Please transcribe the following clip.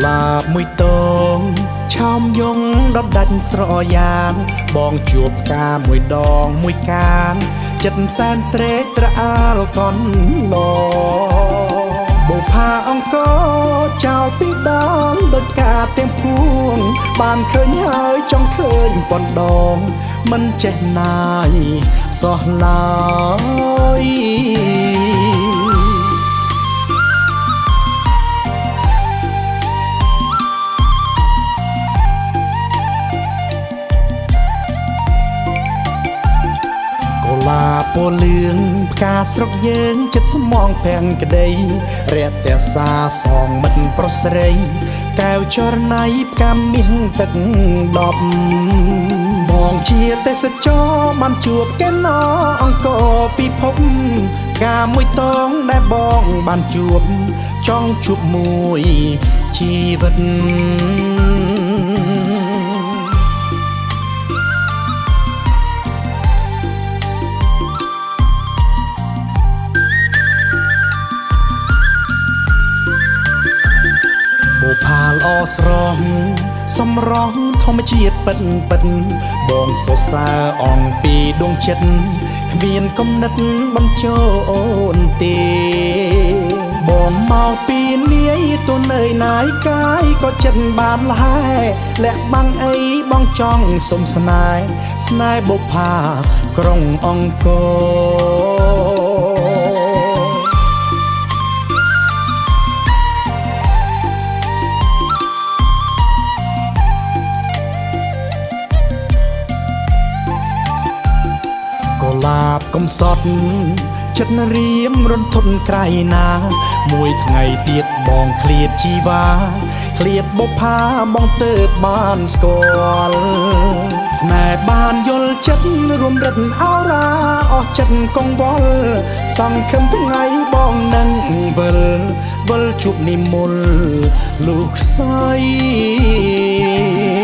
លាបមួយតងឆោមយងដុតដាច់ស្រយ៉ាងបងជួបការមួយដងមួយកានចិត្តសែនត្រេកត្រអាលកនឡបុផាអង្គចោលពីដើមដូចការទៀងពួងបានឃើញហើយចង់ឃើញប៉ុនដងមិនចេះណាយសោះឡើយឡាពណ៌លឿងផ្កាស្រុកយើងចិត្តស្មងភាំងក្តីរះតែសាសងមិនប្រុសស្រីកែវចរណៃផ្កាមាសទឹកដប់បងជាទេសចរបានជួបកែណអង្គពិភពការមួយតងដែលបងបានជួបចង់ជួបមួយជីវិតបុផាល្អស្រស់សម្រស់ធម្មជាតិពិតបងសរសើរអង្គពីដួងចិត្តគ្មានគំនិតបញ្ចូលទេបងមកពីនាយទៅនៅណាយកាយក៏ចិត្តបានលហែលាក់បាំងអីបងចង់សុំស្នេហ៍បុផាក្រុងអង្គរឡាបកំសត់ចិត្តរៀមរន្ធត់ក្រៃណាមួយថ្ងៃទៀតបងឃ្លាតជីវ៉ាឃ្លាតបុផាបងទៅបានស្គាល់ស្នេហ៍បានយល់ចិត្តរួមរិទ្ធអរាអស់ចិត្តកង្វល់សង្ឃឹមថ្ងៃបងនឹងវិលជួបនិមលលោកស្រី